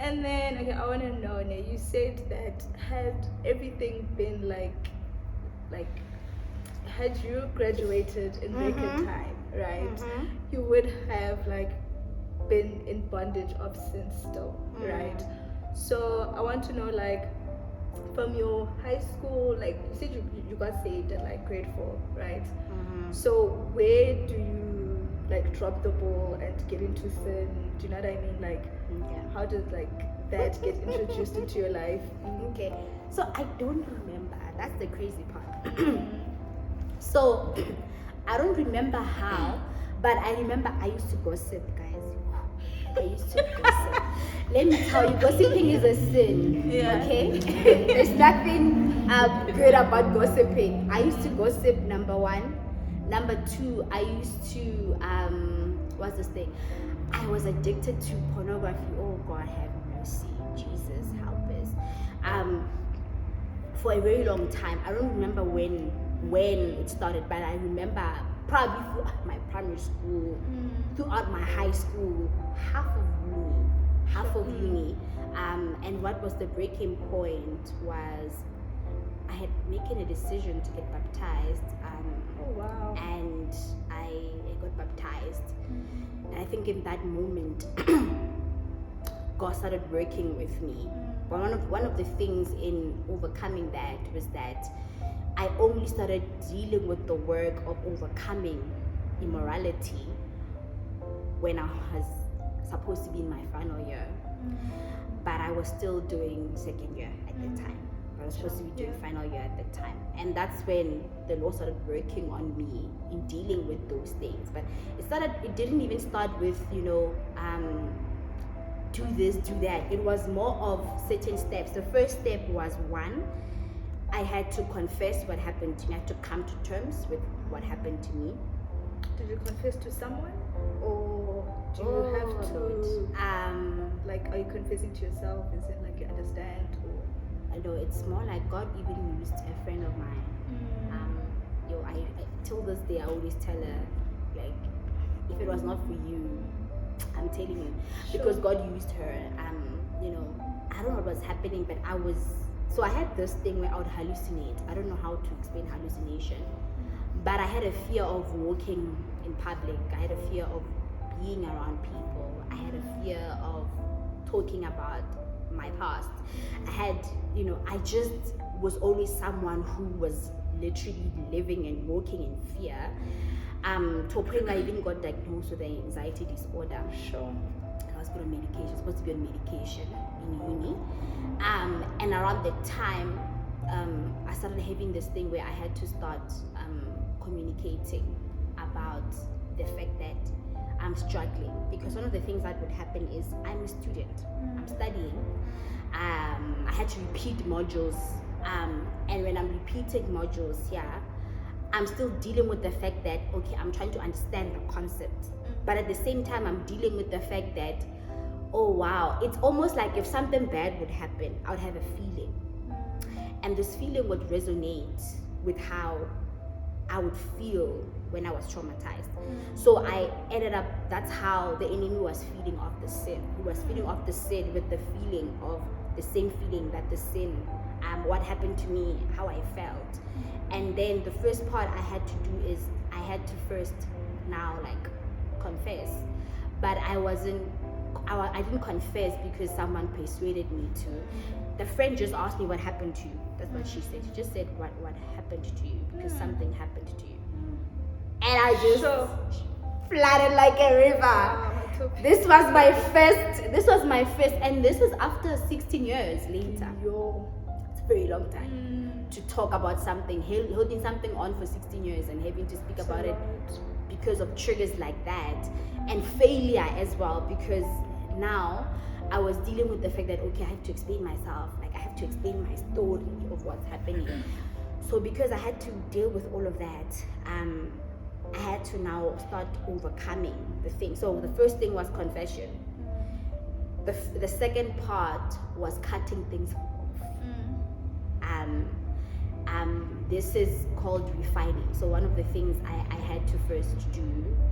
And then, okay, I want to know, you said that had everything been like, had you graduated in record time, right? You would have like been in bondage of sin still, right? So I want to know, like, from your high school, like you said you got saved at like grade 4, right? So where do you like drop the ball and get into sin? Do you know what I mean? Like, how does like that get introduced into your life? Okay, so I don't remember. That's the crazy part. So I don't remember how, but I remember I used to gossip, guys. I used to gossip. Let me tell you, gossiping is a sin. Okay, there's nothing good about gossiping. I used to gossip, number one. Number two, I used to what's this thing? I was addicted to pornography. Oh God, have mercy, Jesus, help us. For a very long time. I don't remember when it started, but I remember probably throughout my primary school, throughout my high school, half of uni. And what was the breaking point was I had making a decision to get baptized. And I got baptized. And I think in that moment, God started working with me. But one of the things in overcoming that was that I only started dealing with the work of overcoming immorality when I was supposed to be in my final year. But I was still doing second year at the time. I was supposed to be doing final year at the time. And that's when the Lord started working on me in dealing with those things. But it didn't even start with, do this, do that. It was more of certain steps. The first step was I had to confess what happened to me. I had to come to terms with what happened to me. Did you confess to someone? Or do you have to, like, are you confessing to yourself? Is it like you understand? Or? I know it's more like God even used a friend of mine. I till this day I always tell her, like, if it was not for you, I'm telling you, because God used her. I don't know what was happening, but I had this thing where I would hallucinate. I don't know how to explain hallucination, but I had a fear of walking in public. I had a fear of being around people. I had a fear of talking about my past. I just was always someone who was literally living and walking in fear. To a point I even got diagnosed with an anxiety disorder. Sure. I was put on medication, supposed to be on medication in uni. And around the time, I started having this thing where I had to start communicating about the fact that I'm struggling, because one of the things that would happen is I'm a student, I'm studying. I had to repeat modules, and when I'm repeating modules here, I'm still dealing with the fact that, okay, I'm trying to understand the concept, but at the same time, I'm dealing with the fact that, oh wow, it's almost like if something bad would happen, I would have a feeling, and this feeling would resonate with how I would feel when I was traumatized. So I ended up, that's how the enemy was feeding off the sin. He was feeding off the sin with the feeling of the same feeling that the sin, what happened to me, how I felt. And then the first part I had to do is I had to first now like confess. But I didn't confess because someone persuaded me to. The friend just asked me what happened to you. That's what she said. She just said what happened to you, because something happened to you. And I just flooded like a river. This was my first, and this is after 16 years later. It's a very long time to talk about something, holding something on for 16 years and having to speak about it because of triggers like that, and failure as well, because now I was dealing with the fact that, okay, I have to explain myself, like I have to explain my story of what's happening. So because I had to deal with all of that, I had to now start overcoming the thing. So the first thing was confession. The second part was cutting things off. This is called refining. So one of the things I had to first do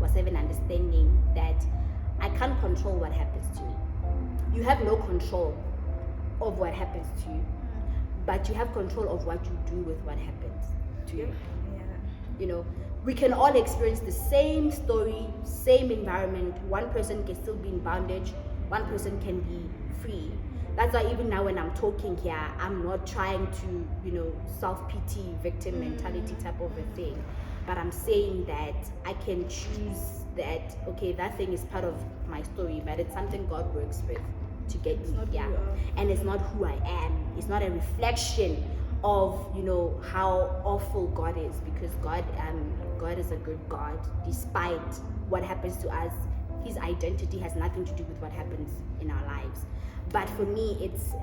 was have an understanding that I can't control what happens to me, you have no control of what happens to you, but you have control of what you do with what happens to you. You know, we can all experience the same story, same environment. One person can still be in bondage, one person can be free. That's why even now when I'm talking here, I'm not trying to, self-pity, victim mentality type of a thing. But I'm saying that I can choose that, okay, that thing is part of my story, but it's something God works with to get me. And it's not who I am. It's not a reflection of how awful God is, because God is a good God. Despite what happens to us, his identity has nothing to do with what happens in our lives. But for me, it's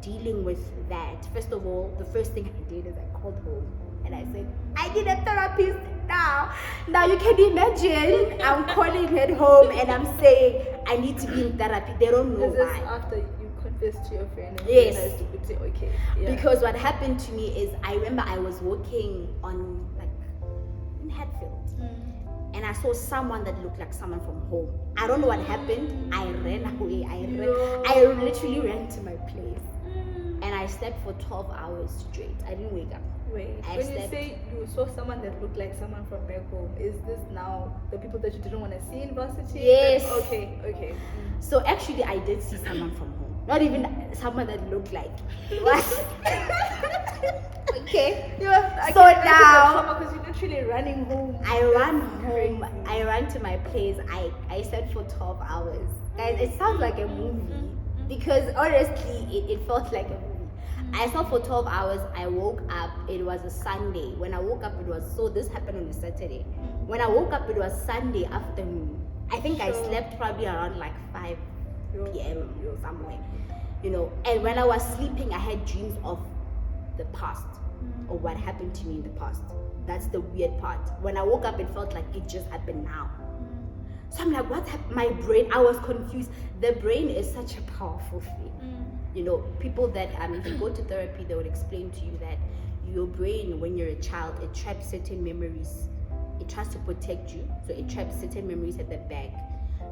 dealing with that. First of all, the first thing I did is I called home and I said, I need a therapist now. Now you can imagine I'm calling at home and I'm saying I need to be in therapy. They don't know this why. Is after you confessed to your friend and yes. realized you could say okay. Yeah. Because what happened to me is I remember I was walking in Hatfield. And I saw someone that looked like someone from home. I don't know what happened. I ran away. I literally ran to my place. And I slept for 12 hours straight. I didn't wake up. Wait, when you say you saw someone that looked like someone from back home, is this now the people that you didn't want to see in varsity? Yes. Okay. So actually I did see someone from home. Not even someone that looked like. What? Okay. So now, because you're literally running home. I ran home. I ran to my place. I slept for 12 hours. Guys, it sounds like a movie because honestly, it felt like a movie. I slept for 12 hours. I woke up. It was a Sunday. When I woke up, this happened on a Saturday. When I woke up, it was Sunday afternoon. I think I slept probably around like 5 p.m. or somewhere. And when I was sleeping, I had dreams of the past or what happened to me in the past. That's the weird part. When I woke up, it felt like it just happened now. So I'm like, what happened? My brain, I was confused. The brain is such a powerful thing. People that, if you go to therapy, they would explain to you that your brain, when you're a child, it traps certain memories. It tries to protect you. So it traps certain memories at the back.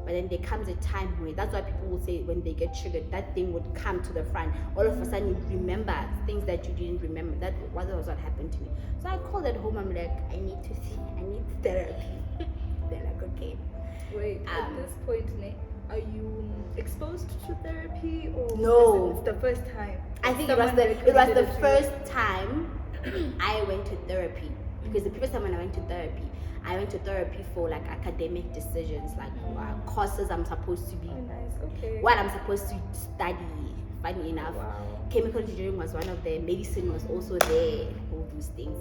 But then there comes a time where, that's why people will say when they get triggered, that thing would come to the front. All of a sudden you remember things that you didn't remember. That was what happened to me. So I called at home, I'm like, I need therapy. They're like, okay. Wait, at this point, are you exposed to therapy or no? It's the first time. I think it was the first time I went to therapy. Because the previous time when I went to therapy for like academic decisions, like courses I'm supposed to be, what I'm supposed to study. Funny enough, chemical engineering was one of them. Medicine was also there. All those things.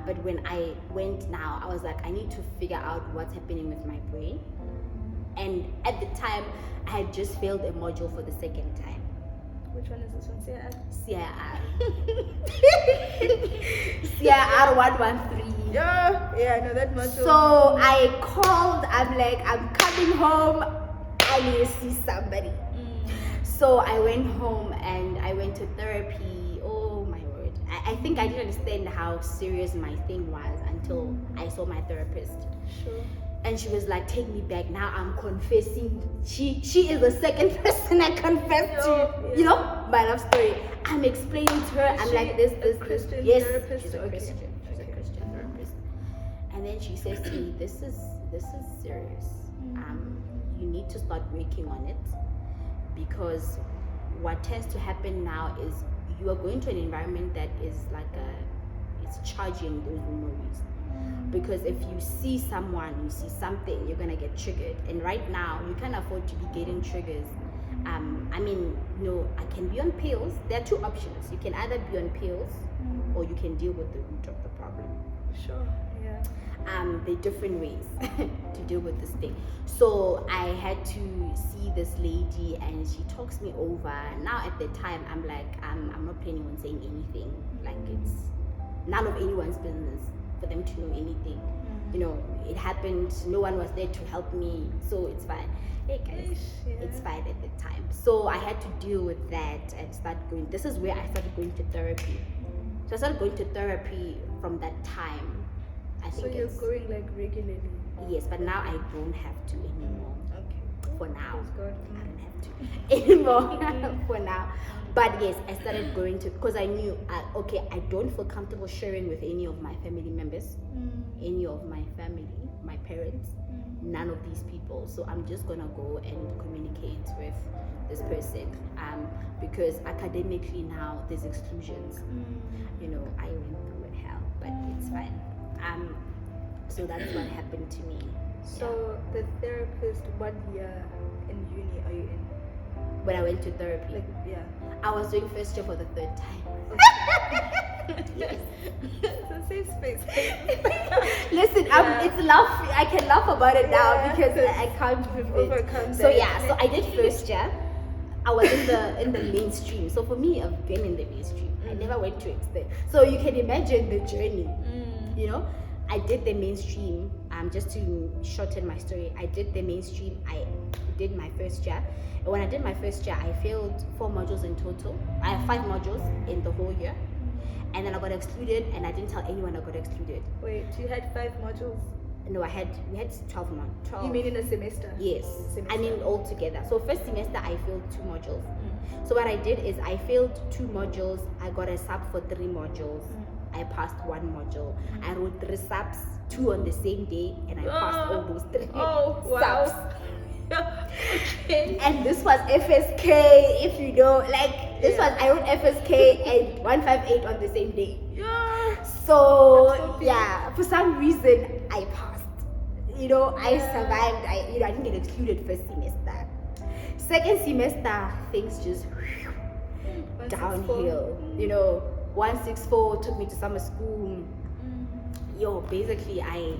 But when I went now, I was like, I need to figure out what's happening with my brain. And at the time, I had just failed a module for the second time. Which one is this one? CIR. CIR 113. Yeah, no, that module. So I called. I'm like, I'm coming home. I need to see somebody. So I went home and I went to therapy. Oh my word. I think I didn't understand how serious my thing was until I saw my therapist. Sure. And she was like, take me back. Now I'm confessing. She is the second person I confessed to. My love story. I'm explaining to her. I'm like this. Christian yes, therapist? she's a Christian. She's a Christian therapist. And then she says to me, this is serious. You need to start working on it, because what tends to happen now is you are going to an environment that is like it's charging those memories. Because if you see someone, you see something, you're gonna get triggered. And right now, you can't afford to be getting triggers. I can be on pills. There are two options. You can either be on pills, or you can deal with the root of the problem. Sure. Yeah. There are different ways to deal with this thing. So I had to see this lady, and she talks me over. Now at the time, I'm like, I'm not planning on saying anything. Like, it's none of anyone's business for them to know anything. It happened. No one was there to help me, so it's fine. Hey guys, it's fine at the time. So I had to deal with that and start going. This is where I started going to therapy. So I started going to therapy from that time. I think so you're going like regularly? Yes, but now I don't have to anymore. Okay. for now. Praise God. I don't have to anymore for now. But yes, I started going to, because I knew, okay, I don't feel comfortable sharing with any of my family members, any of my family, my parents, none of these people. So I'm just gonna go and communicate with this person, because academically now there's exclusions. You know, I went through hell, but it's fine. So that's what happened to me. So the therapist, what year in uni are you in? When I went to therapy, Like, yeah. I was doing first year for the 3rd time. Yes. It's a safe space. Listen, Yeah. it's laugh. I can laugh about it now Yeah, because I can't we've prove it. overcome So that. yeah, so I did first year. I was in the mainstream. So for me, I've been in the mainstream. I never went to extend. So you can imagine the journey. You know, I did the mainstream. Just to shorten my story, I did the mainstream. I did my first year. And when I did my first year, I failed 4 modules in total. I have 5 modules in the whole year. And then I got excluded, and I didn't tell anyone I got excluded. Wait, you had 5 modules? No, we had 12 months. 12. You mean in a semester? Yes. Semester. I mean all together. So first semester I failed 2 modules. So what I did is I failed 2 modules. I got a sub for 3 modules. I passed 1 module. I wrote 3 subs, 2 on the same day, and I passed all those 3 subs. Okay. And this was FSK, if you know, like this was, I wrote FSK and 158 on the same day. Yeah. So Matopi. yeah, for some reason I passed. You know, I survived. I didn't get excluded first semester. Second semester, things just downhill. You know, 164 took me to summer school. Yo, basically I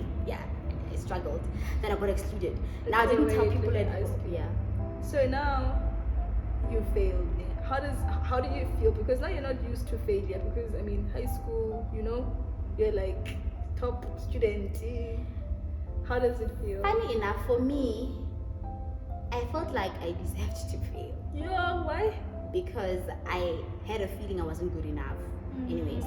struggled. Then I got excluded. Now I didn't tell people at home. Yeah. So now you failed. How do you feel? Because now you're not used to failure. Because I mean, high school, you know, you're like top student. How does it feel? Funny enough, for me, I felt like I deserved to fail. Yeah. Why? Because I had a feeling I wasn't good enough. Anyways,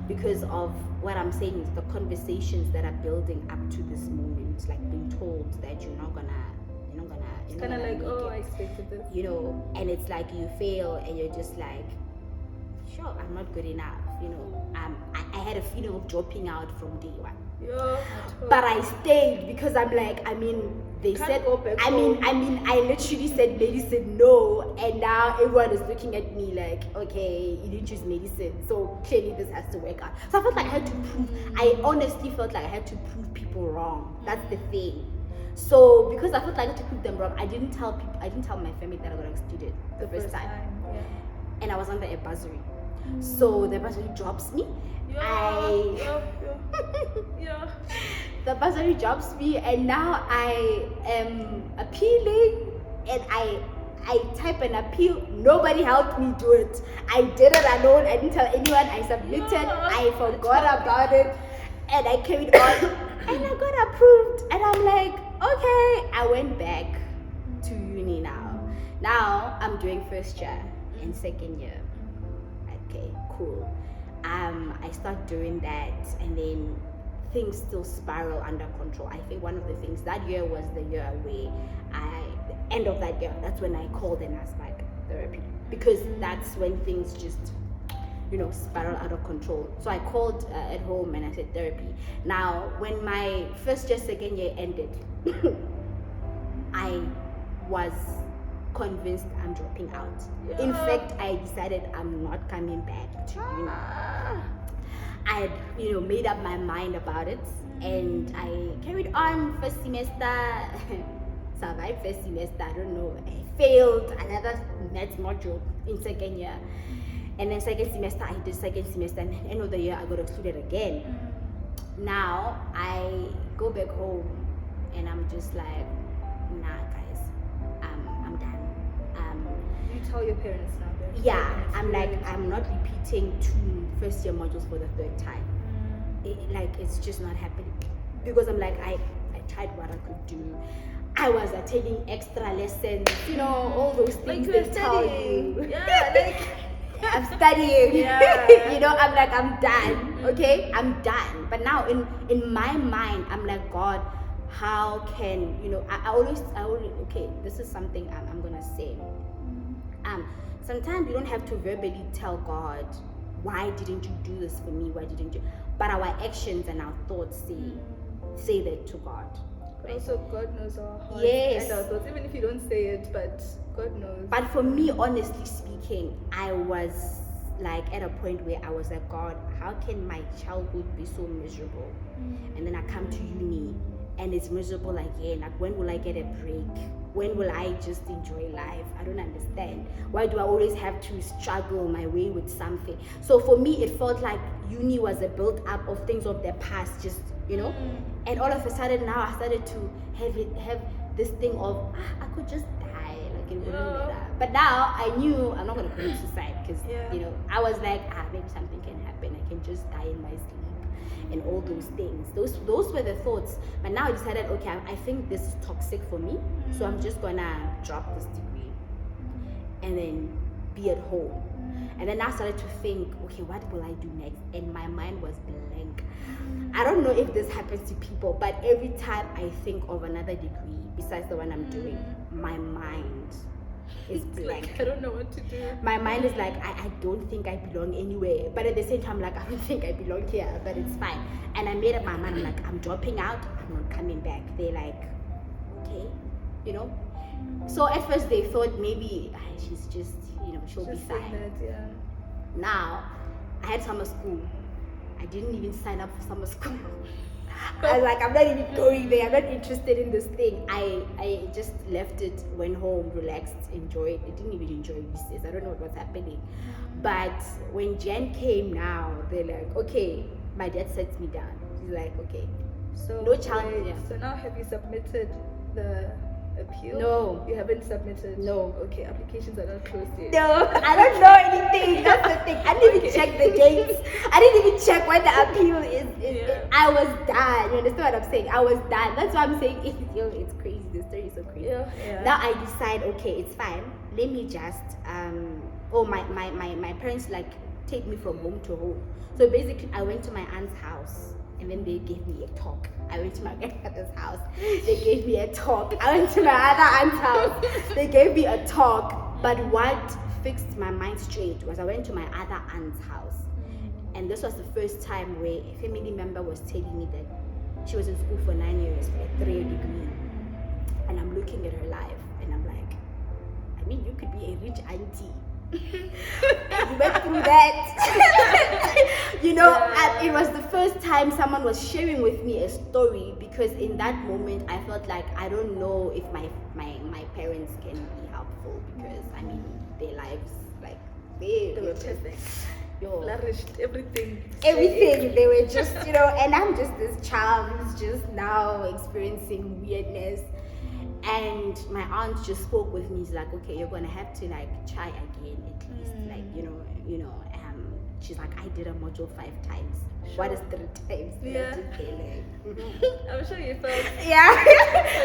because of what I'm saying is the conversations that are building up to this moment, like being told that you're not gonna It's kind of like, oh, I expected this. You know, and it's like you fail and you're just like, sure, I'm not good enough. You know, I had a feeling of dropping out from day one. Yeah. But I stayed because I'm like, I mean, they Can't said, go back I mean, I literally said medicine no, and now everyone is looking at me like, okay, you didn't choose medicine, so clearly this has to work out. So I felt like I had to prove, I honestly felt like I had to prove people wrong. That's the thing. So because I felt like I had to prove them wrong, I didn't tell my family that I got excluded the first time. Yeah. And I was under a bursary. So the bursary drops me. Yeah. The bursary drops me, and now I am appealing, and I type an appeal. Nobody helped me do it. I did it alone. I didn't tell anyone. I submitted. I forgot about it, and I carried on, and I got approved. And I'm like, okay. I went back to uni now. Now I'm doing first year and second year. Okay, cool. I start doing that, and then things still spiral under control. I think one of the things that year was the year where the end of that year, that's when I called and asked my therapy, because that's when things just, you know, spiral out of control. So I called at home and I said therapy. Now, when my first year, second year ended, I was convinced I'm dropping out. In fact, I decided I'm not coming back to uni. I had, you know, made up my mind about it, and I carried on first semester, survived first semester, I don't know, I failed another maths module in second year, and then second semester I did second semester, and at the end of the year I got excluded again. Now I go back home and I'm just like, nah guys, I'm done. You tell your parents now. Yeah, I'm like, I'm not repeating 2 first year modules for the 3rd time. It's just not happening. Because I'm like, I tried what I could do. I was taking extra lessons, you know, all those things like they tell you. Yeah, like I'm studying. Yeah. You know, I'm like, I'm done. Okay, I'm done. But now in my mind, I'm like, God, how can, I always, okay, this is something I'm gonna say. Sometimes you don't have to verbally tell God, why didn't you do this for me? Why didn't you? But our actions and our thoughts say that to God. But also God knows our hearts Yes. and our thoughts, even if you don't say it, but God knows. But for me, honestly speaking, I was like at a point where I was like, God, how can my childhood be so miserable? And then I come to uni and it's miserable again. Like, when will I get a break? When will I just enjoy life? I don't understand. Why do I always have to struggle my way with something? So for me, it felt like uni was a build up of things of the past, just, and all of a sudden now I started to have this thing of, I could just die, like it wouldn't matter. But now I knew I'm not going to commit suicide because, I was like, maybe something can happen. I can just die in my sleep. And all those things, those were the thoughts. But now I decided, okay, I think this is toxic for me, so I'm just gonna drop this degree and then be at home. And then I started to think, okay, what will I do next? And my mind was blank. I don't know if this happens to people, but every time I think of another degree besides the one I'm doing, my mind is blank. Like, I don't know what to do. My mind is like, I don't think I belong anywhere. But at the same time, like, I don't think I belong here, but it's fine. And I made up my mind, I'm like, I'm dropping out, I'm not coming back. They're like, okay, So at first they thought maybe she's just, she'll be fine. That, Now, I had summer school. I didn't even sign up for summer school. I was like, I'm not even going there. I'm not interested in this thing. I just left it, went home, relaxed, enjoyed. I didn't even enjoy recess. I don't know what was happening. But when Jen came now, they're like, okay, my dad sets me down. He's like, okay, so no child. So now have you submitted the appeal? No. You haven't submitted? No. Okay, applications are not closed yet. No, I don't know anything. That's the thing. I didn't even check the dates. I didn't even check when the appeal is. I was done. You understand what I'm saying? I was done. That's why I'm saying it's crazy. The story is so crazy. Yeah. Now I decide, okay, it's fine. Let me just my parents like take me from home to home. So basically I went to my aunt's house and then they gave me a talk. I went to my grandmother's house. They gave me a talk. I went to my other aunt's house. They gave me a talk. But what fixed my mind straight was I went to my other aunt's house. And this was the first time where a family member was telling me that she was in school for 9 years for a 3-year degree. And I'm looking at her life and I'm like, I mean, you could be a rich auntie. You went through that. And it was the first time someone was sharing with me a story, because in that moment I felt like I don't know if my parents can be helpful, because I mean their lives, like they were just flourished, everything. They were just, and I'm just this child who's just now experiencing weirdness. And my aunt just spoke with me. She's like, okay, you're gonna have to like try again at least, like she's like, I did a module 5 times. Sure. What is 3 times? Yeah. I'm sure you felt. Yeah.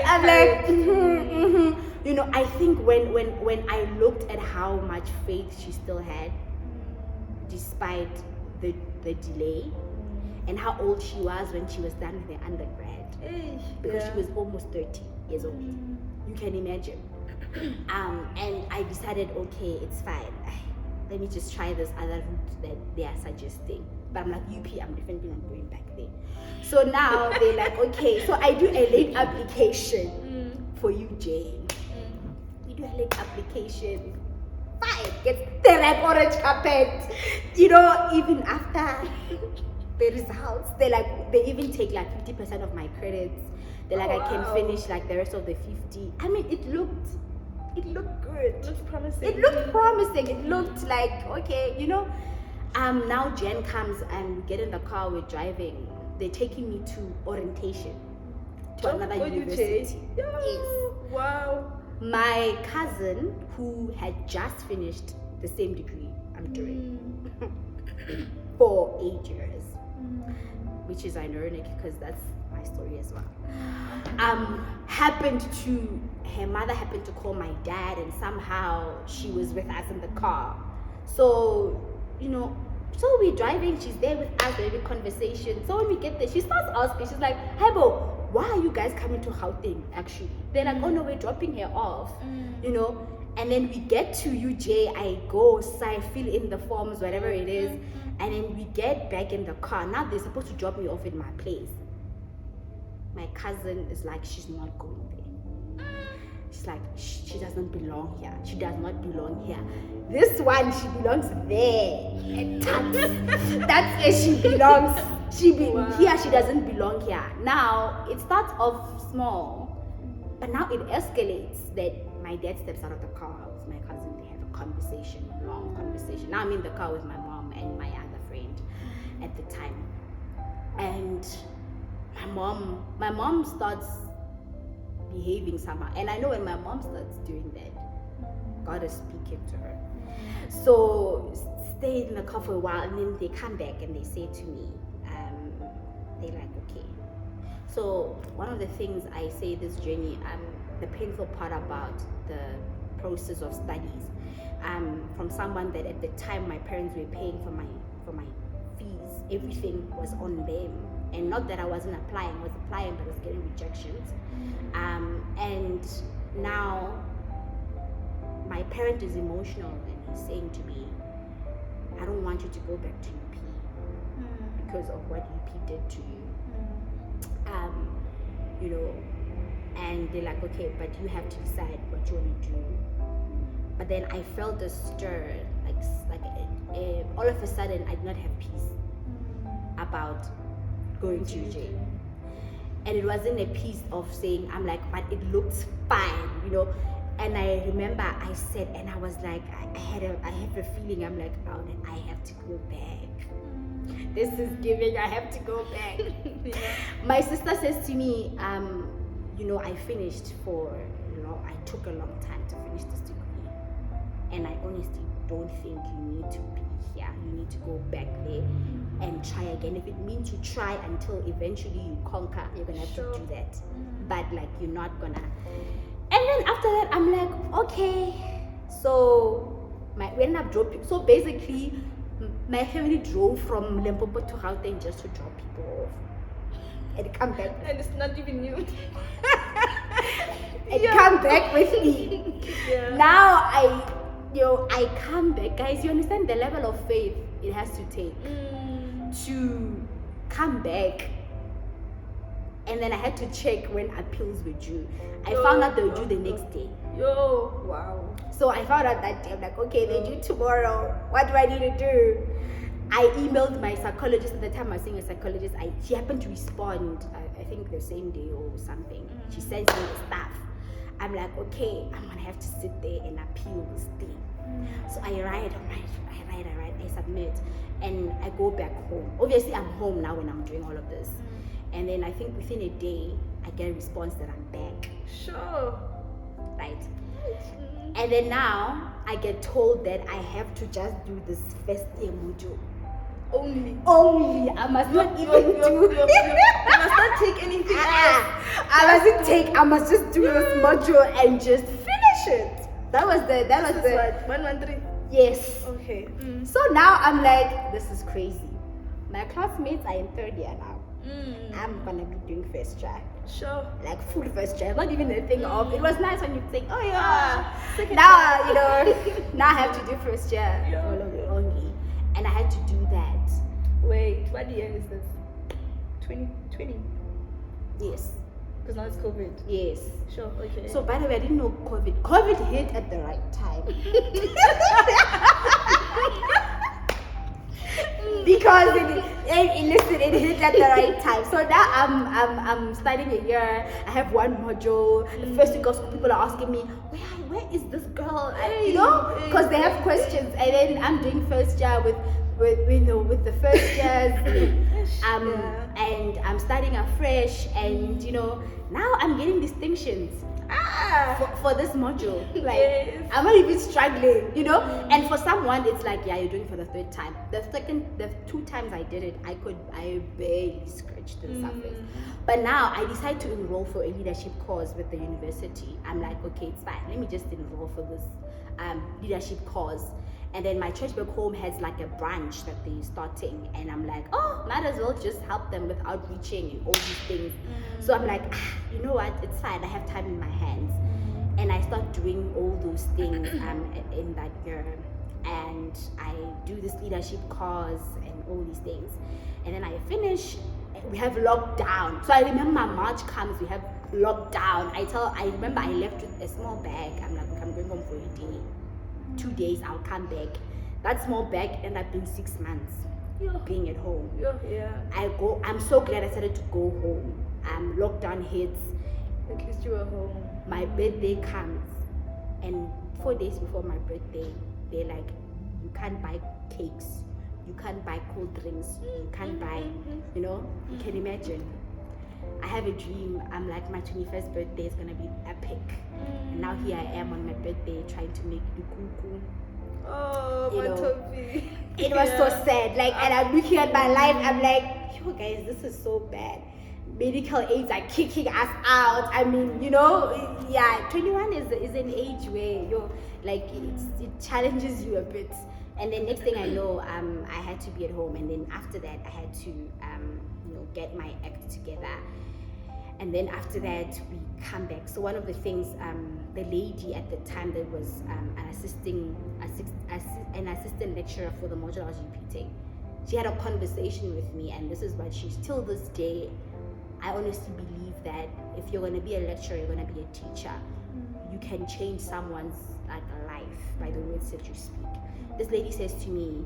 I'm like, I think when I looked at how much faith she still had, despite the delay, and how old she was when she was done with her undergrad, because she was almost 30 years old. You can imagine. And I decided, okay, it's fine. Let me just try this other route that they are suggesting. But I'm like, UP, I'm definitely not going back there. So now they're like, okay, so I do a late application for you, Jane. We do a late application. Fine, get the red orange carpet. Even after the results, they even take like 50% of my credits. They're like, I can finish like the rest of the 50. I mean, it looked good. It looked promising. It looked like, okay, now Jen comes and we get in the car, we're driving. They're taking me to orientation to another university. Yes. Wow. My cousin, who had just finished the same degree I'm doing for 8 years, which is ironic because that's my story as well. Her mother happened to call my dad, and somehow she was with us in the car. So, so we're driving, she's there with us, we're having conversation. So when we get there, she starts asking, she's like, hey Bo, why are you guys coming to Gauteng actually? They're like, oh no, we're dropping her off, you know. And then we get to UJ, I go, I fill in the forms, whatever it is, and then we get back in the car. Now they're supposed to drop me off in my place. My cousin is like, she's not going there. She's like, she doesn't belong here. She does not belong here. This one, she belongs there. That's where she belongs. Here, she doesn't belong here. Now, it starts off small, but now it escalates that my dad steps out of the car with my cousin. They have a conversation, long conversation. Now I'm in the car with my mom and my other friend at the time. And my mom starts behaving somehow. And I know when my mom starts doing that, God is speaking to her. So stay in the car for a while, and then they come back and they say to me, they're like, okay. So one of the things I say this journey, the painful part about the process of studies, from someone that at the time my parents were paying for my fees, everything was on them. And not that I wasn't applying, I was applying, but I was getting rejections. And now my parent is emotional and he's saying to me, I don't want you to go back to UP because of what UP did to you. You know, and they're like, okay, but you have to decide what you want to do. But then I felt a stir, like all of a sudden I did not have peace about going to UJ. And it wasn't a piece of saying, I'm like, but it looks fine, you know. And I remember I said, and I was like, I have a feeling, I'm like, oh, then I have to go back. This is giving, I have to go back. Yeah. My sister says to me, you know, I finished I took a long time to finish this degree. And I honestly don't think you need to be here. You need to go back there and try again. If it means you try until eventually you conquer, you're gonna have to do that. But like, you're not gonna. And then after that, I'm like, okay. So we ended up dropping. So basically, my family drove from Limpopo to Gauteng just to drop people off and come back. And it's not even you. And come back with me. Yeah. Now I come back, guys. You understand the level of faith it has to take to come back. And then I had to check when appeals were due. I found out they were due the next day. Yo, wow. So I found out that day. I'm like, okay, they're due tomorrow. What do I need to do? I emailed my psychologist at the time. I was seeing a psychologist. She happened to respond, I think the same day or something. She sent me the stuff. I'm like, okay, I'm gonna have to sit there and appeal this thing. So I write, I submit, and I go back home. Obviously, I'm home now when I'm doing all of this. And then I think within a day, I get a response that I'm back. Sure. Right? And then now, I get told that I have to just do this first year module. Only. I must not even do. You must not take anything else. I must just do this module and just finish it. That was the what? 113? Yes. Okay. So now I'm like, this is crazy. My classmates are in third year now. I'm gonna be doing first try. Sure. Like full first try. Not even a thing of. It was nice when you think, oh yeah. Second Now you know. Now I have to do first year Yeah. only, and I had to do that. Wait, what year is this? 2020? Yes. Because now it's COVID. Yes. Sure, okay. So by the way, I didn't know COVID hit at the right time. Because it hit at the right time. So now I'm studying a year. I have one module. The first week of school, people are asking me, where is this girl? You know, because they have questions. And then I'm doing first year with the first years. And I'm studying afresh, and you know, now I'm getting distinctions for this module. Like, yes. I'm not even struggling, you know. And for someone, it's like, yeah, you're doing it for the third time. The 2 times I did it, I barely scratched the surface. But now I decided to enroll for a leadership course with the university. I'm like, okay, it's fine. Let me just enroll for this leadership course. And then my church back home has like a branch that they're starting, and I'm like, oh, might as well just help them with outreaching and all these things. So I'm like, you know what, it's fine, I have time in my hands. And I start doing all those things in that year, and I do this leadership course and all these things. And then I finish, we have lockdown. So I remember March comes, we have lockdown. I remember I left with a small bag. I'm like, I'm going home for a day. 2 days, I'll come back. That small bag ended up being 6 months being at home. I'm so glad I started to go home. Lockdown hits. At least you were home. My birthday comes, and 4 days before my birthday, they're like, you can't buy cakes, you can't buy cold drinks, you can't buy, you can imagine. I have a dream. I'm like, my 21st birthday is gonna be epic. And now here I am on my birthday trying to make dukuku. Oh, Matopi. It was so sad. Like, and I'm looking at my life, I'm like, yo guys, this is so bad. Medical aids are kicking us out. I mean, 21 is an age where you're like, it challenges you a bit. And then next thing I know, I had to be at home, and then after that I had to get my act together. And then after that we come back. So one of the things, the lady at the time that was an assistant lecturer for the module I was repeating, she had a conversation with me, and this is what she's till this day. I honestly believe that if you're going to be a lecturer, you're going to be a teacher. You can change someone's life by the words that you speak. This lady says to me,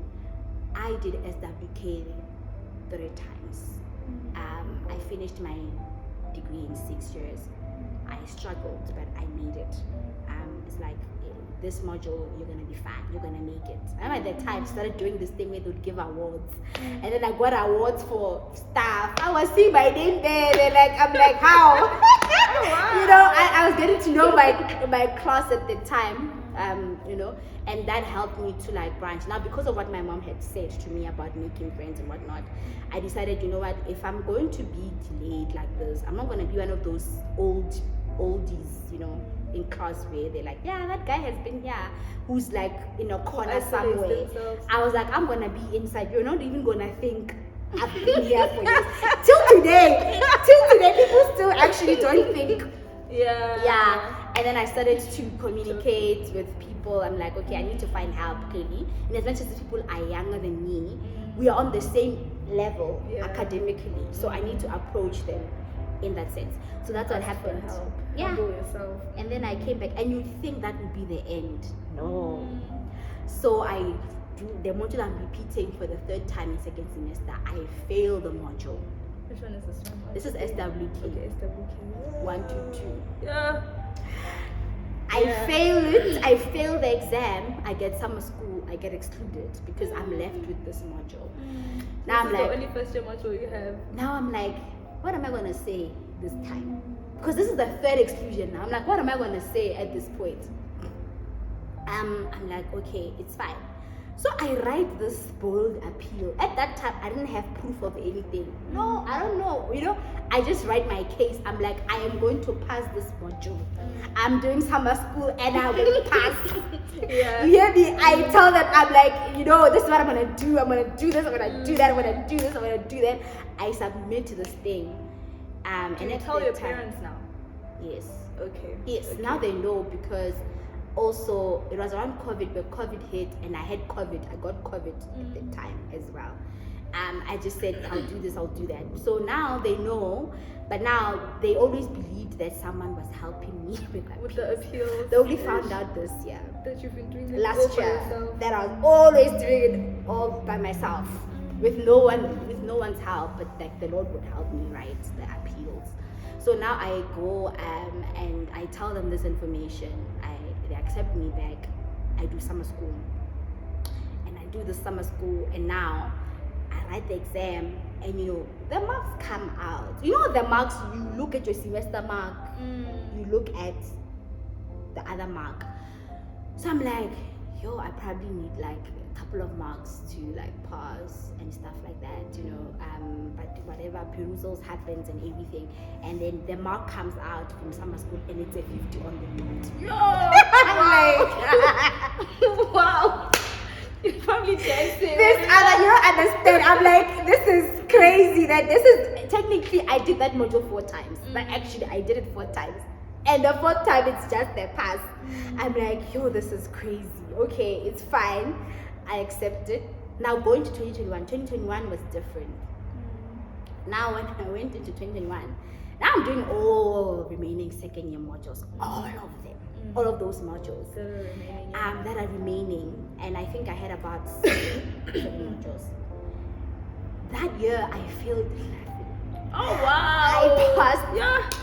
I did SWK 3 times. I finished my degree in 6 years. I struggled, but I made it. It's like, this module, you're gonna be fine, you're gonna make it. I remember at that time, started doing this thing where they would give awards, and then I got awards for staff. I was seeing my name there, and I'm like, how? Oh, wow. I was getting to know my class at the time, and that helped me to branch. Now, because of what my mom had said to me about making friends and whatnot, I decided, you know what, if I'm going to be delayed like this, I'm not going to be one of those oldies, in class where they're like, yeah, that guy has been here, who's in a corner somewhere. I was like, I'm gonna be inside. You're not even gonna think I've been here for years. Till today, people still actually don't think. Yeah. And then I started to communicate with people. I'm like, okay, I need to find help, clearly. And as much as the people are younger than me, we are on the same level academically. So I need to approach them in that sense. So that's what happened. Yourself. And then I came back, and you think that would be the end. No. So I do the module I'm repeating for the 3rd time in 2nd semester. I failed the module. Which one is this one? This is SWK. Okay, SWK. 1 to 2. Yeah. I fail it. I fail the exam. I get summer school. I get excluded because I'm left with this module. Now this is the only first year module you have. Now I'm like, what am I gonna say this time? Because this is the 3rd exclusion now. I'm like, what am I gonna say at this point? I'm like, okay, it's fine. So I write this bold appeal. At that time, I didn't have proof of anything. No, I don't know. I just write my case. I'm like, I am going to pass this module. I'm doing summer school and I will pass. You hear me? I tell them, I'm like, this is what I'm gonna do. I'm gonna do this. I'm gonna do that. I'm gonna do this. I'm gonna do that. I submit to this thing. And you tell your parents now? Yes. Okay. Yes. Okay. Now they know, because also it was around COVID, but COVID hit and I had COVID. I got COVID at the time as well. I just said, I'll do this, I'll do that. So now they know, but now they always believed that someone was helping me with the appeals. They only found out this year. That you've been doing it last year. Yourself. That I was always doing it all by myself, with no one's help, but the Lord would help me write the appeals. So now I go and I tell them this information. They accept me back. I do summer school, and I do the summer school, and now I write the exam, and the marks come out. The marks, you look at your semester mark, you look at the other mark. So I'm like, I probably need a couple of marks to pass and stuff like that, but whatever, perusals happens and everything, and then the mark comes out from summer school and it's a 50 on the dot. I'm like, wow. Family dancing. This other, you don't understand. I'm like, this is crazy. That this is technically I did that module 4 times, but actually I did it 4 times, and the 4th time it's just a pass. I'm like, yo, this is crazy. Okay, it's fine. I accept it. Now going to 2021 was different. Now when I went into 2021, now I'm doing all remaining 2nd year modules, all of them. All of those modules that are remaining, and I think I had about 7 modules. That year I failed 11. Oh wow!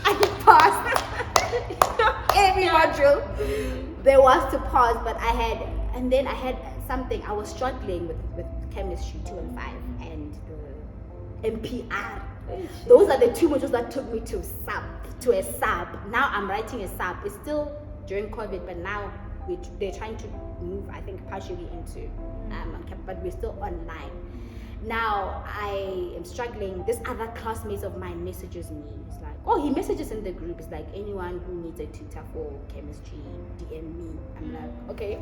I passed every module. There was to pause, but I had something. I was struggling with chemistry 2 and 5 and the MPR. Those are the 2 modules that took me to a sub. Now I'm writing a sub. It's still during COVID, but now they're trying to move, I think, partially into but we're still online. Now I am struggling. This other classmates of mine messages me. It's like, he messages in the group. It's like, anyone who needs a tutor for chemistry, DM me. I'm like, okay.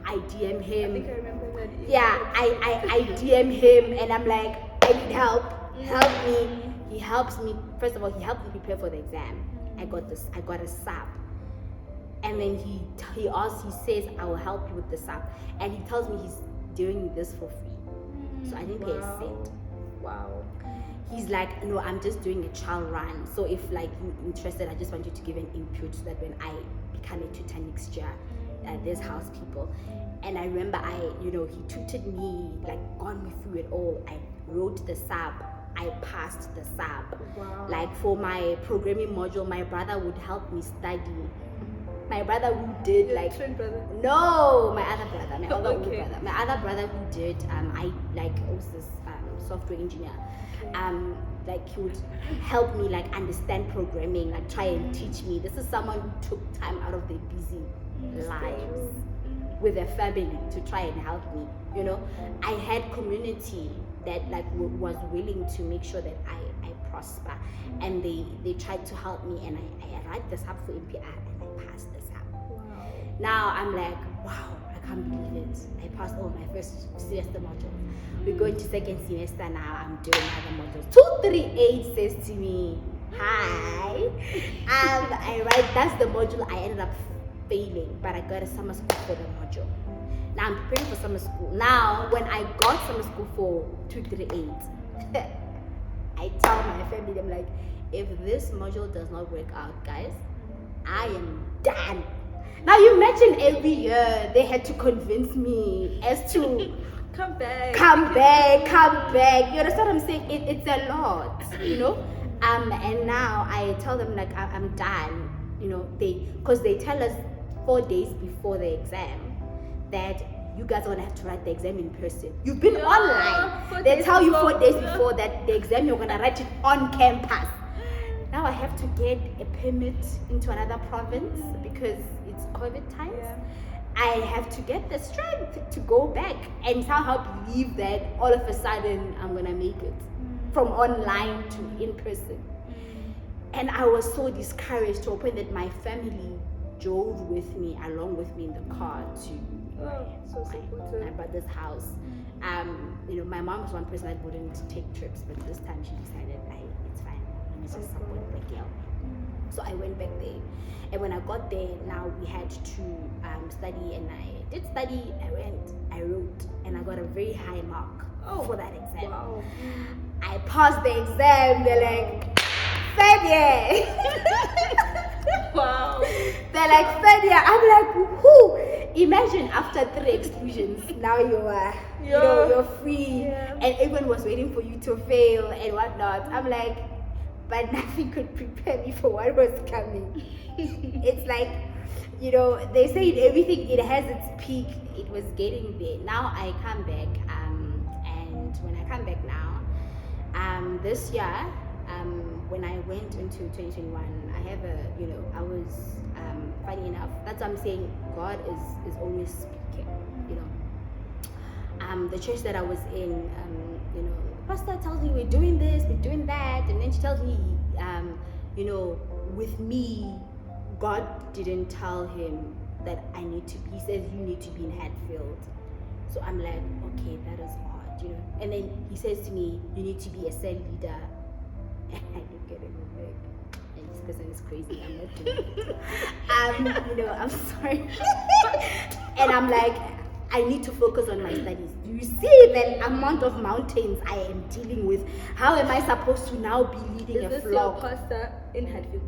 I DM him. I think I remember that. Yeah, I DM him, and I'm like, I need help. Help me. He helps me. First of all, he helped me prepare for the exam. I got a sub. And then he says, I will help you with the sub. And he tells me he's doing this for free. So I didn't pay a cent. Wow. He's like, no, I'm just doing a trial run. So if like you're interested, I just want you to give an input so that when I become a tutor next year, there's house people. And I remember he tutored me, like gone me through it all. I wrote the sub. I passed the sub. Wow. Like for my programming module, my brother would help me study. My brother who did Your twin brother? No, my other brother, my other older Okay. brother. My other brother who did was this software engineer. Okay. Like he would help me like understand programming, like try and teach me. This is someone who took time out of their busy lives with their family to try and help me. I had community that like was willing to make sure that I prosper, and they tried to help me, and I write this up for MPR and I passed this up. Wow. Now I'm like, wow, I can't believe it. I passed all my first semester modules. We're going to 2nd semester now. I'm doing other modules. 238 says to me, hi. I write, that's the module I ended up failing, but I got a summer school for the module. Now I'm preparing for summer school. Now when I got summer school for 238, I tell my family, I'm like, if this module does not work out, guys, I am done. Now you imagine every year they had to convince me as to come back. You understand what I'm saying? It's a lot, and now I tell them like I'm done, because they tell us 4 days before the exam that you guys are gonna have to write the exam in person. You've been online. They tell you 4 days before that the exam you're gonna write it on campus. Now I have to get a permit into another province because it's COVID times. Yeah. I have to get the strength to go back and somehow believe that all of a sudden I'm gonna make it from online to in person. And I was so discouraged to a point that my family drove with me, along with me in the car to my brother's house. My mom was one person that wouldn't take trips, but this time she decided, it's fine, let me just support the girl. So I went back there, and when I got there, now we had to study, and I did study. I wrote, and I got a very high mark for that exam. Wow. I passed the exam. They're like, 3rd year. Wow. They're like, 3rd year. I'm like, whoo! Imagine after 3 exclusions, now you're free, and everyone was waiting for you to fail and whatnot. I'm like, but nothing could prepare me for what was coming. It's like, they say everything, it has its peak. It was getting there. Now I come back, and when I come back now, this year, when I went into 2021, I have I was, funny enough, that's what I'm saying, God is always speaking, the church that I was in, the pastor tells me we're doing this, we're doing that, and then she tells me, with me, God didn't tell him that he says you need to be in Hatfield. So I'm like, okay, that is odd, you know. And then he says to me, you need to be a cell leader. And I look at him and I'm like, and this person is crazy, I'm not doing it. You know, I'm sorry. And I'm like, I need to focus on my studies. Do you see the amount of mountains I am dealing with? How am I supposed to now be leading a flock? Is this your pastor in Hatfield?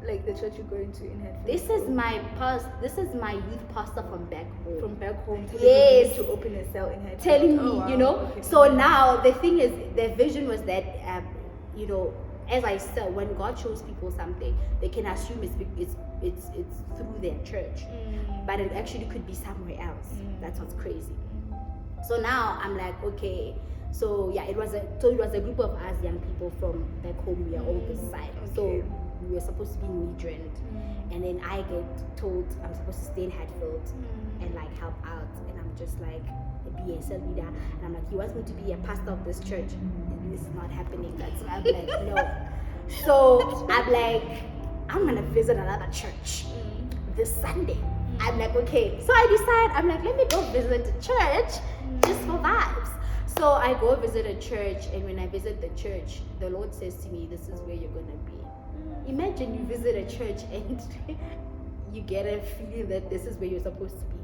Like the church you're going to in Hatfield? This is my youth pastor from back home. From back home, yes, to open a cell in Hatfield. Telling me, wow. You know. Okay. So now the thing is, the vision was that, you know, as I said, when God shows people something, they can assume it's through their church, but it actually could be somewhere else. That's what's crazy. So now I'm like, okay. So yeah, it was a group of us young people from back home. We are all this side. Okay. So we were supposed to be in Midrand, and then I get told I'm supposed to stay in Hatfield and like help out, and I'm just like be a cell leader, and I'm like, he wants me to be a pastor of this church. This is not happening. That's why I'm like, no. So I'm like, I'm gonna visit another church this Sunday. I'm like, okay. So I decide, I'm like, let me go visit the church just for vibes. So I go visit a church, and when I visit the church, the Lord says to me, this is where you're gonna be. Imagine you visit a church and you get a feeling that this is where you're supposed to be.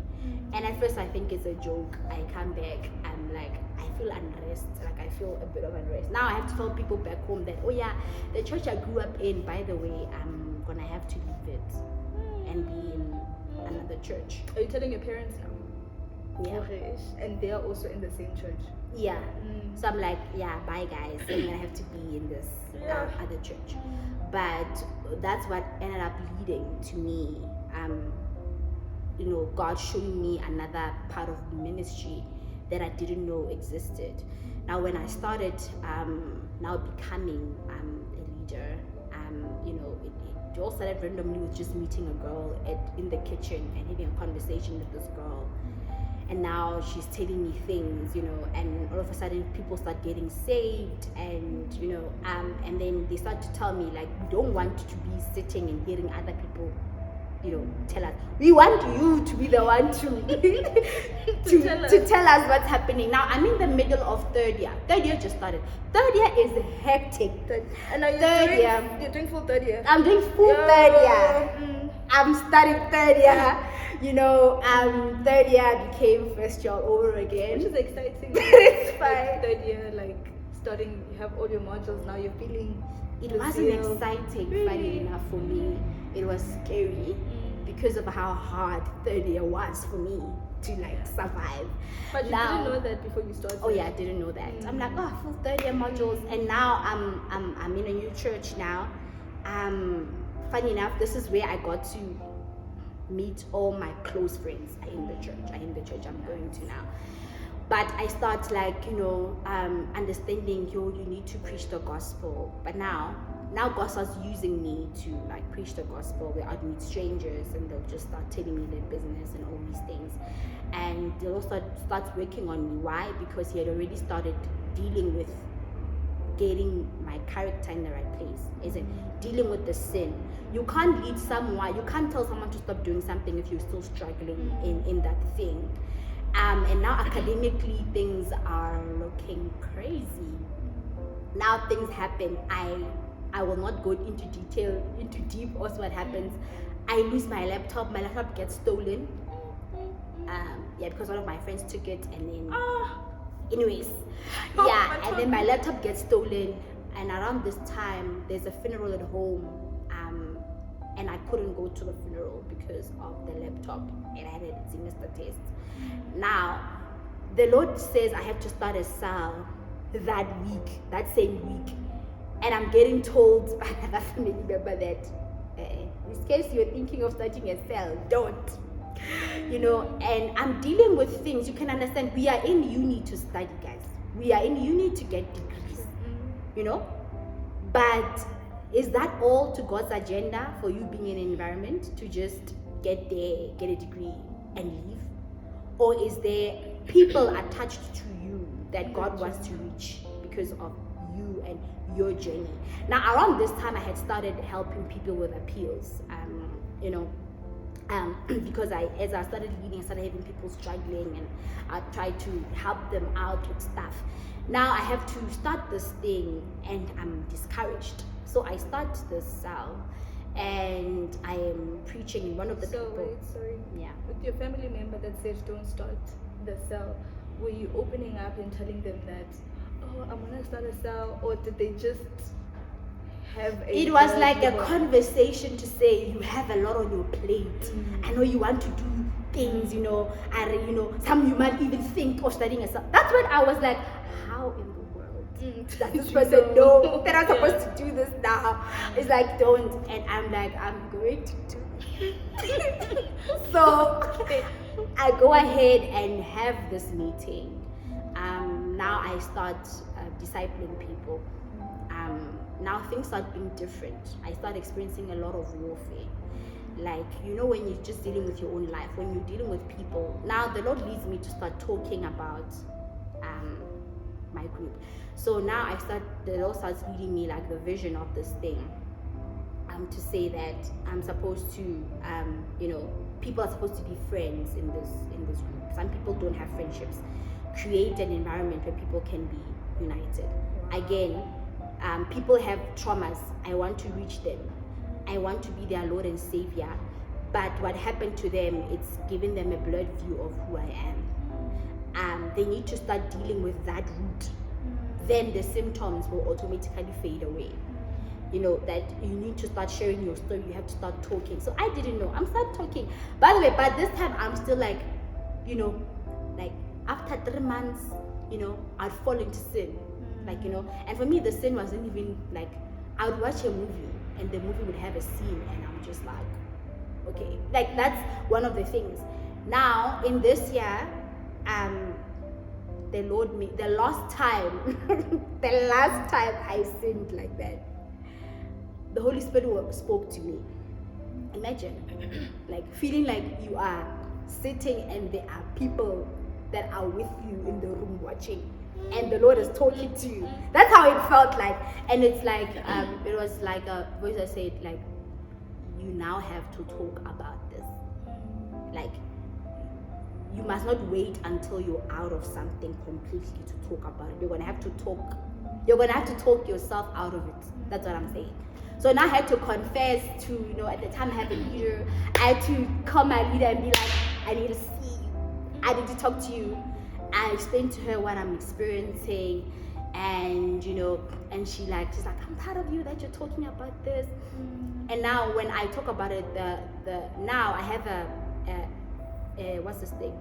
And at first I think it's a joke. I come back, I'm like, I feel unrest, like I feel a bit of unrest. Now I have to tell people back home that, oh yeah, the church I grew up in, by the way, I'm gonna have to leave it and be in another church. Are you telling your parents now? Yeah. Okay. And they are also in the same church? Yeah. So I'm like, yeah, bye guys, I'm gonna have to be in this other church. But that's what ended up leading to me, you know, God showing me another part of the ministry that I didn't know existed. Now when I started now becoming a leader, you know, it all started randomly with just meeting a girl in the kitchen and having a conversation with this girl. And now she's telling me things, you know, and all of a sudden people start getting saved, and you know, and then they start to tell me, like, we don't want to be sitting and hearing other people, you know, tell us. We want you to be the one to tell us what's happening. Now I'm in the middle of third year. Third year just started. Third year is hectic. And are you're doing full third year? I'm doing full third year. I'm studying third year. You know, third year I became first year all over again. Which is exciting. It's fine. Third year, like starting, you have all your modules now. You're feeling. It wasn't exciting, really? Funny enough for me. It was scary because of how hard third year was for me to like survive. But you didn't know that before you started. Oh yeah, I didn't know that. I'm like, oh, full third year modules, and now I'm in a new church now. Funny enough, this is where I got to meet all my close friends in the church. I'm going to now. But I start like, you know, understanding, you need to preach the gospel. But now God starts using me to like preach the gospel where I'd meet strangers and they'll just start telling me their business and all these things. And they'll also start working on me. Why? Because he had already started dealing with getting my character in the right place. Is it dealing with the sin? You can't lead someone, you can't tell someone to stop doing something if you're still struggling in that thing. And now academically things are looking crazy. Now things happen. I will not go into deep also what happens. I lose my laptop gets stolen. Because one of my friends took it, and then anyways, and then my laptop gets stolen, and around this time there's a funeral at home, and I couldn't go to the funeral because of the laptop, and I had a semester test. Now the Lord says I have to start a cell that same week, and I'm getting told by another family member that in case you're thinking of starting a cell, don't. You know, and I'm dealing with things. You can understand, we are in uni to study, guys. We are in uni to get degrees, you know. But is that all to God's agenda for you being in an environment to just get there, get a degree and leave? Or is there people attached to you that God wants to reach because of you and your journey? Now around this time I had started helping people with appeals. You know, Because as I started leading, I started having people struggling, and I tried to help them out with stuff. Now I have to start this thing, and I'm discouraged. So I start this cell, and I am preaching in one of the people. Wait, sorry. Yeah. With your family member that said don't start the cell, were you opening up and telling them that, oh, I'm gonna start a cell, or did they just have a? It was like a conversation to say, you have a lot on your plate. I know you want to do things, some you might even think of studying a cell. That's when I was like, how in the world does this person know that I'm supposed to do this now? It's like, don't. And I'm like, I'm going to do it. So I go ahead and have this meeting. Now I start discipling people. Now things start being different. I start experiencing a lot of warfare. Like, when you're just dealing with your own life, when you're dealing with people. Now the Lord leads me to start talking about my group. So now the Lord starts leading me like the vision of this thing. To say that I'm supposed to, people are supposed to be friends in this group. Some people don't have friendships. Create an environment where people can be united. Again, people have traumas. I want to reach them. I want to be their Lord and Savior. But what happened to them, it's giving them a blurred view of who I am. They need to start dealing with that root. Then the symptoms will automatically fade away. That you need to start sharing your story. You have to start talking. So I didn't know. I'm start talking. By the way, by this time, I'm still like, like after 3 months, I'd fall into sin. And for me, the sin wasn't even like, I would watch a movie and the movie would have a scene and I'm just like, okay. Like, that's one of the things. Now, in this year, the last time I sinned like that, the Holy Spirit spoke to me. Imagine, like feeling like you are sitting and there are people that are with you in the room watching, and the Lord is talking to you. That's how it felt like. And it's like, it was like a voice that said, like, you now have to talk about this. Like, you must not wait until you're out of something completely to talk about it. You're gonna have to talk yourself out of it. That's what I'm saying. So now I had to confess to, at the time I had a leader, I had to call my leader and be like, I need to see you. I need to talk to you. I explained to her what I'm experiencing, and and she's like, I'm proud of you that you're talking about this. And now when I talk about it, now I have a what's this thing?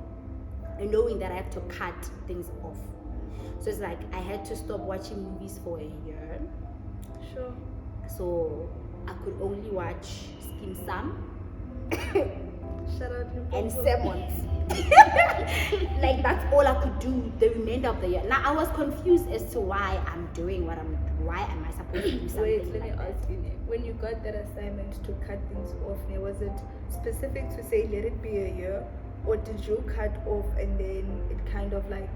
A knowing that I have to cut things off. So it's like I had to stop watching movies for a year. Sure. So I could only watch Skim Sam. Shout out and sermons. Like, that's all I could do the remainder of the year. Now I was confused as to why I'm doing what I'm doing. Why am I supposed to do something? Wait, let me ask you, when you got that assignment to cut things off, was it specific to say let it be a year, or did you cut off and then it kind of like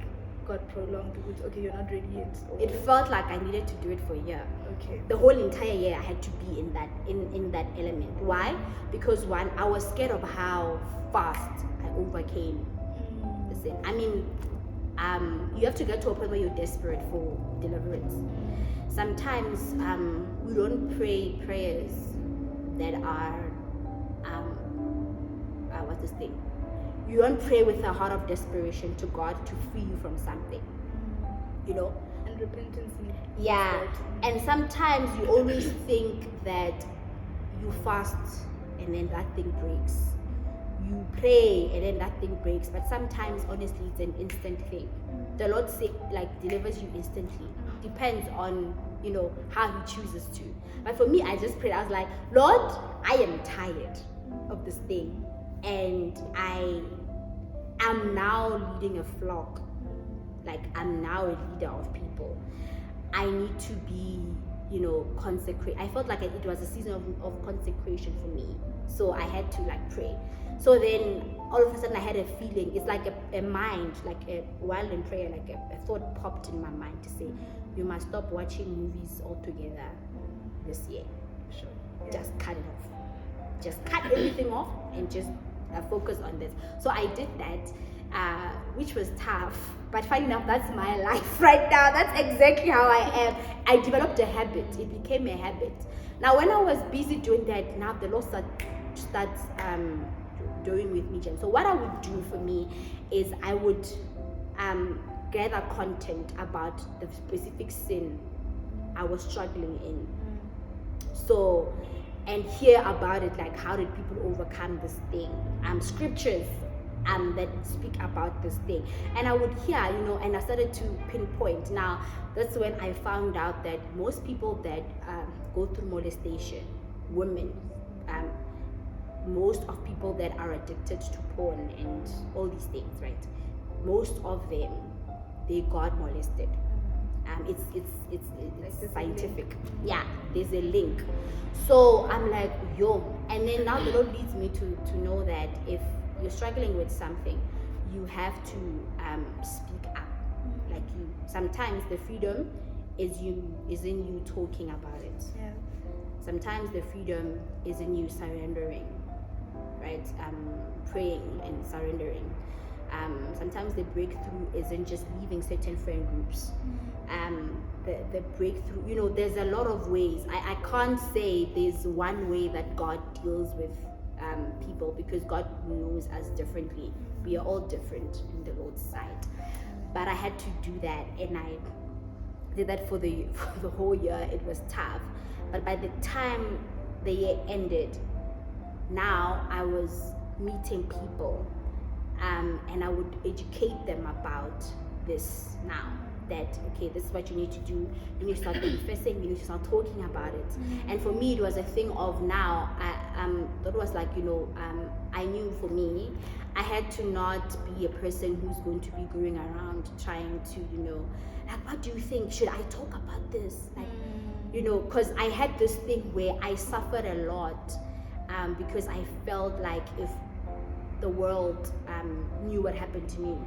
got prolonged with, okay, you're not ready yet? Or... It felt like I needed to do it for a year. Okay. The whole entire year I had to be in that element. Why? Because one, I was scared of how fast I overcame the sin. I mean, you have to get to a point where you're desperate for deliverance. Sometimes we don't pray prayers that are what's this thing? You don't pray with a heart of desperation to God to free you from something, and repentance. Yeah. And sometimes you always think that you fast and then that thing breaks. You pray and then that thing breaks. But sometimes, honestly, it's an instant thing. The Lord delivers you instantly. Depends on how He chooses to. But for me, I just prayed. I was like, Lord, I am tired of this thing, and I am now leading a flock. Like, I'm now a leader of people. I need to be, consecrate. I felt like it was a season of consecration for me. So I had to pray. So then all of a sudden I had a feeling. It's like a mind, while in prayer, a thought popped in my mind to say, you must stop watching movies altogether this year. Sure. Just cut it off. just cut everything off and just focus on this. So I did that, which was tough. But funny enough, that's my life right now. That's exactly how I am. I developed a habit. It became a habit. Now, when I was busy doing that, now the Lord starts doing with me, Jen. So what I would do for me is I would gather content about the specific sin I was struggling in. So, and hear about it, like how did people overcome this thing? Scriptures that speak about this thing. And I would hear, and I started to pinpoint. Now, that's when I found out that most people that go through molestation, women, most of people that are addicted to porn and all these things, right? Most of them, they got molested. It's scientific. Yeah, there's a link. So I'm like, yo. And then now the Lord leads me to know that if you're struggling with something, you have to speak up. Like sometimes the freedom is in you talking about it. Yeah. Sometimes the freedom is in you surrendering, right? Praying and surrendering. Sometimes the breakthrough isn't just leaving certain friend groups. The breakthrough, there's a lot of ways. I can't say there's one way that God deals with people, because God knows us differently. We are all different in the Lord's sight. But I had to do that, and I did that for the whole year. It was tough. But by the time the year ended, now I was meeting people, and I would educate them about this now. That, okay, this is what you need to do. You need to start confessing. You need to start talking about it. And for me, it was a thing of now, that was like, I knew for me, I had to not be a person who's going to be going around trying to, like, what do you think? Should I talk about this? Like, because I had this thing where I suffered a lot, because I felt like if the world knew what happened to me,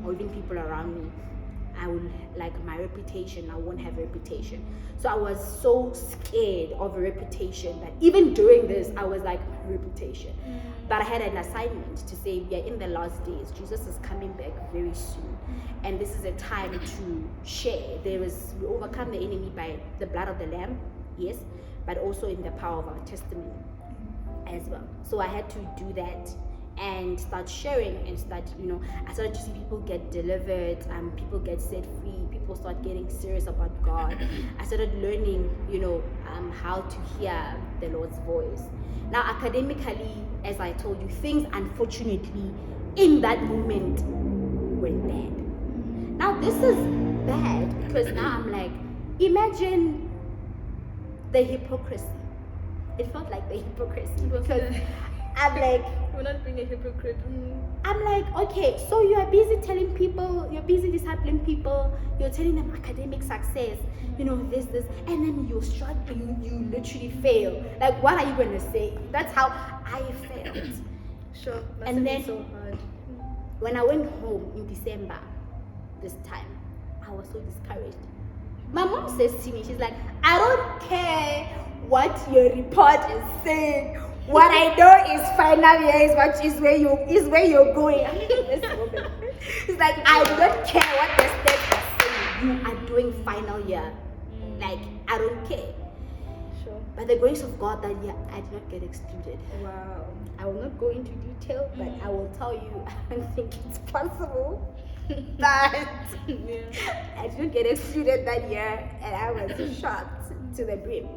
or even people around me, I would, like, my reputation, I won't have a reputation. So I was so scared of a reputation that even during this, I was like, my reputation. But I had an assignment to say, we are in the last days. Jesus is coming back very soon. And this is a time to share. We overcome the enemy by the blood of the Lamb, yes, but also in the power of our testimony as well. So I had to do that and start sharing and start, I started to see people get delivered, people get set free, people start getting serious about God. I started learning, how to hear the Lord's voice. Now, academically, as I told you, things unfortunately in that moment went bad. Now, this is bad because now I'm like, imagine the hypocrisy. It felt like the hypocrisy because I'm like, we're not being a hypocrite. I'm like, okay, so you are busy telling people, you're busy discipling people, you're telling them academic success, this, and then you're struggling, you literally fail. Like, what are you going to say? That's how I felt. Sure. And then, so hard. When I went home in December, this time, I was so discouraged. My mom says to me, she's like, I don't care what your report is saying. What I know is final year is where you're going. This woman. It's like, I don't care what the state is saying. You are doing final year. Like, I don't care. Sure. By the grace of God, that year I did not get excluded. Wow. I will not go into detail, but I will tell you, I don't think it's possible. But I did not get excluded that year, and I was shocked to the brim.